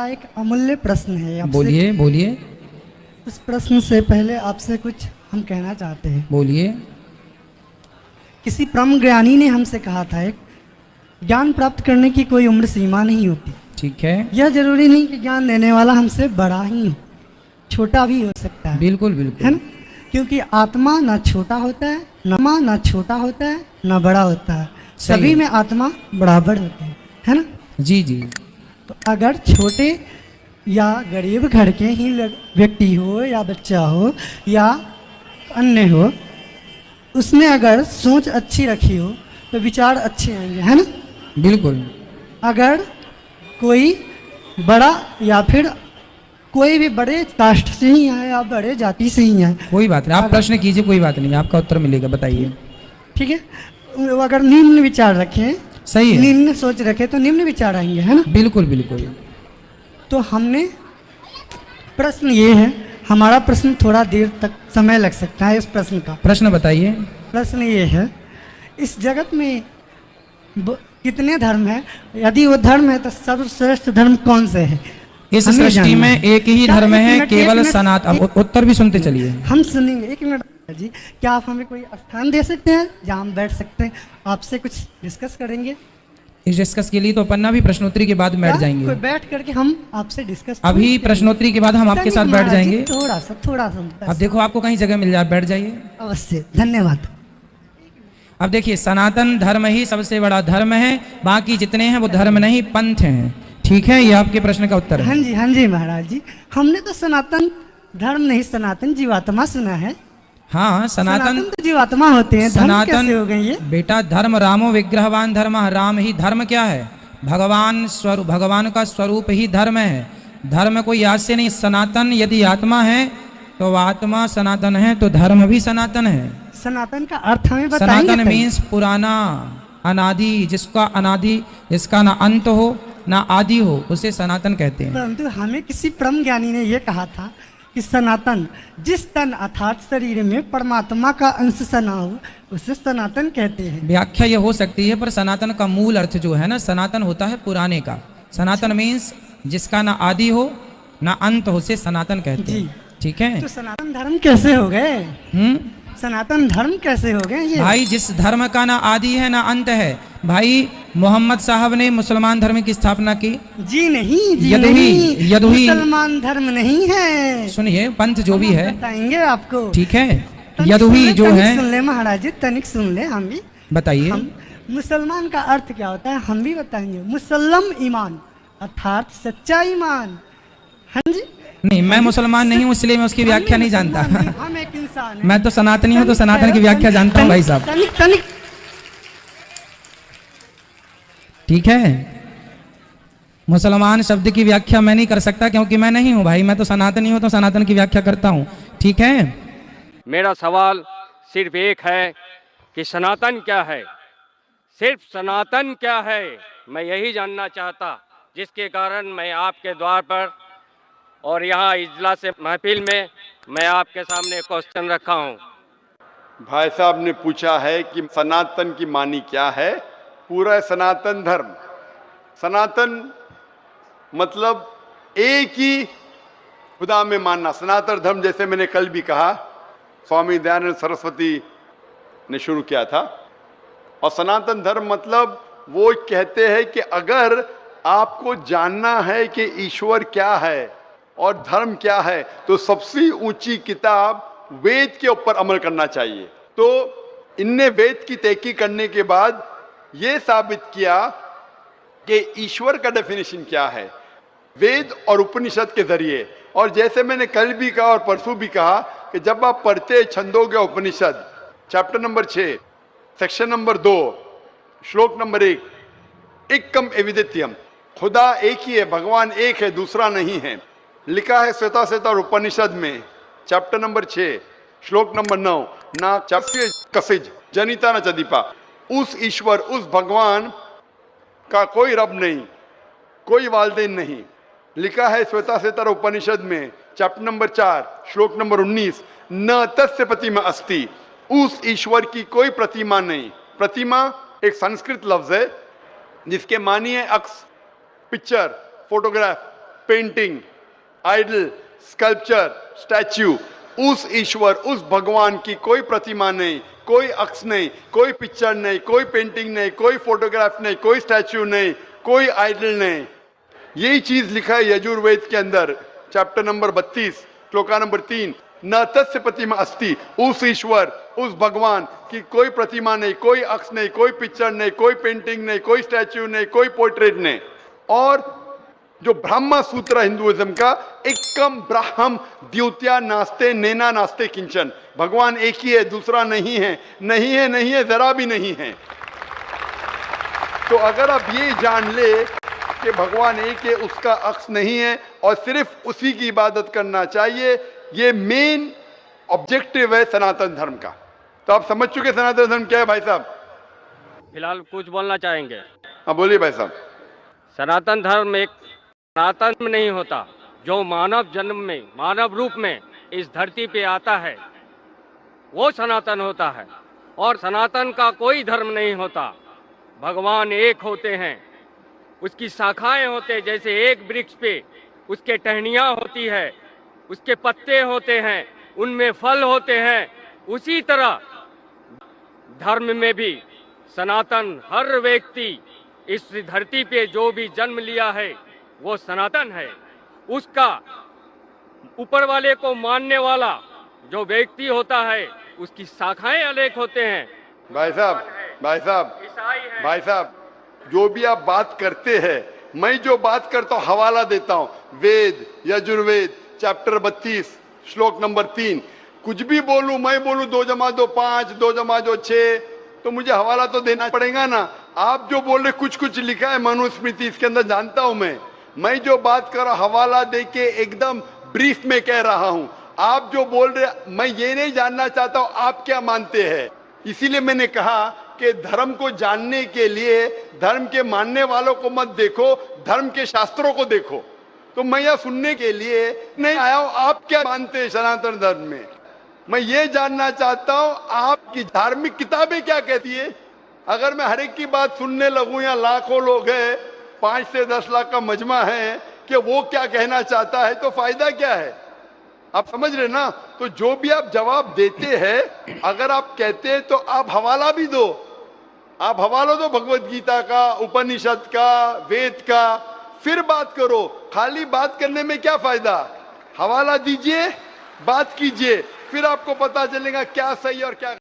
एक अमूल्य प्रश्न है आपसे। बोलिए बोलिए उस प्रश्न से पहले आपसे कुछ हम कहना चाहते हैं। बोलिए। किसी परम ज्ञानी ने हमसे कहा था, एक ज्ञान प्राप्त करने की कोई उम्र सीमा नहीं होती। ठीक है, यह जरूरी नहीं कि ज्ञान देने वाला हमसे बड़ा ही हो, छोटा भी हो सकता है। बिल्कुल है बिल्कुल। ना? क्योंकि आत्मा ना छोटा होता है, ना छोटा होता है, ना बड़ा होता है। सही सभी है। में आत्मा बराबर होती है ना? जी जी। तो अगर छोटे या गरीब घर के ही व्यक्ति हो या बच्चा हो या अन्य हो, उसने अगर सोच अच्छी रखी हो तो विचार अच्छे आएंगे, है ना? बिल्कुल। अगर कोई बड़ा या फिर कोई भी बड़े कास्ट से ही है या बड़े जाति से ही है, कोई बात नहीं, आप प्रश्न कीजिए, कोई बात नहीं, आपका उत्तर मिलेगा, बताइए। ठीक है, वो अगर निम्न विचार रखें, सही है। निम्न सोच रखे तो निम्न विचार आएंगे, है ना? बिल्कुल बिल्कुल। तो हमने प्रश्न ये है, हमारा प्रश्न थोड़ा देर तक समय लग सकता है इस प्रश्न का। प्रश्न बताइए। प्रश्न ये है, इस जगत में कितने धर्म है? यदि वो धर्म है तो सर्वश्रेष्ठ धर्म कौन से है? इस हमें सृष्टि जानना में है। एक ही क्या धर्म एक है, मिनट, केवल एक मिनट, सनातन। उत्तर भी सुनते चलिए। हम सुनेंगे, एक मिनट जी। क्या आप हमें कोई स्थान दे सकते हैं जहाँ हम बैठ सकते हैं, आपसे कुछ डिस्कस करेंगे? इस डिस्कस के लिए तो अपन ना भी प्रश्नोत्तरी के बाद बैठ क्या? जाएंगे। कोई बैठ करके हम आपसे डिस्कस अभी प्रश्नोत्तरी के बाद हम आपके साथ बैठ जाएंगे। थोड़ा सा अब देखो आपको कहीं जगह मिल जाए, बैठ जाइए। अवश्य, धन्यवाद। अब देखिए, सनातन धर्म ही सबसे बड़ा धर्म है, बाकी जितने हैं वो धर्म नहीं, पंथ हैं। ठीक है, ये आपके प्रश्न का उत्तर है। हाँ जी महाराज जी, हमने तो सनातन धर्म नहीं, सनातन जीवात्मा सुना है। हाँ, सनातन तो जीवात्मा होते हैं, धर्म कैसे हो गए ये? बेटा, धर्म रामो विग्रहवान धर्म, राम ही धर्म क्या है? भगवान स्वरूप, भगवान का स्वरूप ही धर्म है। धर्म कोई याद से नहीं, सनातन यदि आत्मा है तो आत्मा सनातन है, तो धर्म भी सनातन है। सनातन का अर्थ हमें बताएंगे? सनातन मीन्स पुराना, अनादि, जिसका अनादि, जिसका ना अंत हो ना आदि हो, उसे सनातन कहते हैं। परंतु हमें किसी परम ज्ञानी ने यह कहा था कि सनातन जिस तन अर्थात शरीर में परमात्मा का अंश सना हो, उसे सनातन कहते हैं। व्याख्या ये हो सकती है, पर सनातन का मूल अर्थ जो है ना, सनातन होता है पुराने का। सनातन मीन्स जिसका ना आदि हो ना अंत हो, उसे सनातन कहते हैं। ठीक है, तो सनातन धर्म कैसे हो गए? सनातन धर्म कैसे हो गए ये? भाई, जिस धर्म का ना आदि है ना अंत है। भाई, मोहम्मद साहब ने मुसलमान धर्म की स्थापना की? जी नहीं, यदुही मुसलमान धर्म नहीं है। सुनिए, पंथ जो भी है बताएंगे आपको। ठीक है, यदुही जो है। सुन ले महाराज जी, तनिक सुन ले, हम भी बताइए। मुसलमान का अर्थ क्या होता है हम भी बताएंगे। मुसल्लम ईमान अर्थात सच्चा ईमान। हाँ जी। नहीं, मैं मुसलमान नहीं हूँ, इसलिए मैं उसकी व्याख्या नहीं जानता। हम एक इंसान हैं। मैं तो सनातनी हूँ, तो सनातन की व्याख्या जानता हूँ भाई साहब। तनिक ठीक है, मुसलमान शब्द की व्याख्या मैं नहीं कर सकता, क्योंकि मैं नहीं हूँ भाई, मैं तो सनातनी हूँ, तो सनातन की व्याख्या करता हूँ। ठीक है, मेरा सवाल सिर्फ एक है कि सनातन क्या है? सिर्फ सनातन क्या है, मैं यही जानना चाहता, जिसके कारण मैं आपके द्वार पर और यहाँ इजलास महफिल में मैं आपके सामने क्वेश्चन रखा हूँ। भाई साहब ने पूछा है कि सनातन की मानी क्या है। पूरा सनातन धर्म, सनातन मतलब एक ही खुदा में मानना। सनातन धर्म, जैसे मैंने कल भी कहा, स्वामी दयानंद सरस्वती ने शुरू किया था। और सनातन धर्म मतलब वो कहते हैं कि अगर आपको जानना है कि ईश्वर क्या है और धर्म क्या है, तो सबसे ऊंची किताब वेद के ऊपर अमल करना चाहिए। तो इनने वेद की तहकीक करने के बाद ये साबित किया कि ईश्वर का डेफिनेशन क्या है, वेद और उपनिषद के जरिए। और जैसे मैंने कल भी कहा और परसों भी कहा कि जब आप पढ़ते छंदोग्य उपनिषद चैप्टर नंबर 6 सेक्शन नंबर 2 श्लोक नंबर 1, एकम एविदित्यम, खुदा एक ही है, भगवान एक है, दूसरा नहीं है, लिखा है श्वेताश्वेतर उपनिषद में चैप्टर नंबर 6 श्लोक नंबर 9, ना चप्य कसिज जनिता न चदीपा। उस ईश्वर, उस भगवान का कोई रब नहीं, कोई वालदेन नहीं। लिखा है श्वेताश्वेतर उपनिषद में चैप्टर नंबर 4 श्लोक नंबर 19, न तस्य प्रतिमा अस्ति, उस ईश्वर की कोई प्रतिमा नहीं। प्रतिमा एक संस्कृत लफ्ज है जिसके मानी है अक्स, picture, photograph. Painting, idol, sculpture, statue, उस ईश्वर, उस भगवान की कोई प्रतिमा नहीं, कोई अक्ष नहीं, कोई पिक्चर नहीं, कोई पेंटिंग नहीं, कोई फोटोग्राफ नहीं, कोई स्टैच्यू नहीं, कोई आइडल नहीं। यही चीज लिखा है यजुर्वेद के अंदर, चैप्टर नंबर 32, श्लोका नंबर 3, न तस्य प्रतिमा अस्ति, उस ईश्वर, उस भगवान की कोई प्रतिमा नहीं, कोई अक्ष नहीं, कोई पिक्चर नहीं, कोई पेंटिंग नहीं, कोई स्टैच्यू नहीं, कोई पोर्ट्रेट नहीं। और जो ब्रह्मा सूत्र हिंदुइज्म का, एकम ब्राह्म द्वितीया नास्ते नेना नास्ते किंचन, भगवान एक ही है, दूसरा नहीं है, नहीं है, नहीं है, जरा भी नहीं है। तो अगर आप ये जान ले कि भगवान एक है, उसका अक्ष नहीं है और सिर्फ उसी की इबादत करना चाहिए, ये मेन ऑब्जेक्टिव है सनातन धर्म का। तो आप समझ चुके सनातन धर्म क्या है भाई साहब? फिलहाल कुछ बोलना चाहेंगे? हाँ बोलिए भाई साहब। सनातन धर्म एक सनातन में नहीं होता, जो मानव जन्म में, मानव रूप में इस धरती पे आता है वो सनातन होता है। और सनातन का कोई धर्म नहीं होता। भगवान एक होते हैं, उसकी शाखाएं होते हैं, जैसे एक वृक्ष पे उसके टहनियाँ होती है, उसके पत्ते होते हैं, उनमें फल होते हैं, उसी तरह धर्म में भी सनातन, हर व्यक्ति इस धरती पे जो भी जन्म लिया है वो सनातन है। उसका ऊपर वाले को मानने वाला जो व्यक्ति होता है उसकी शाखाएं अनेक होते हैं। भाई साहब, भाई साहब, ईसाई है, भाई साहब, जो भी आप बात करते हैं, मैं जो बात करता हूँ हवाला देता हूँ, वेद, यजुर्वेद, चैप्टर 32, श्लोक नंबर 3। कुछ भी बोलूं, मैं बोलूं 2 + 2 5, 2 + 2 6, तो मुझे हवाला तो देना पड़ेगा ना। आप जो बोल रहे कुछ कुछ लिखा है मनुस्मृति, इसके अंदर जानता हूं मैं जो बात कर रहा हवाला दे के एकदम ब्रीफ में कह रहा हूं। आप जो बोल रहे, मैं ये नहीं जानना चाहता हूं आप क्या मानते हैं। इसीलिए मैंने कहा कि धर्म को जानने के लिए धर्म के मानने वालों को मत देखो, धर्म के शास्त्रों को देखो। तो मैं यह सुनने के लिए नहीं आया हूं आप क्या मानते हैं सनातन धर्म में। मैं ये जानना चाहता हूं आपकी धार्मिक किताबें क्या कहती है। अगर मैं हर एक की बात सुनने लगूं, या लाखों लोग हैं, 5 से 10 लाख का मजमा है, कि वो क्या कहना चाहता है, तो फायदा क्या है। आप समझ रहे ना। तो जो भी आप जवाब देते हैं, अगर आप कहते हैं तो आप हवाला भी दो। आप हवाला दो भगवत गीता का, उपनिषद का, वेद का, फिर बात करो। खाली बात करने में क्या फायदा। हवाला दीजिए, बात कीजिए, फिर आपको पता चलेगा क्या सही और क्या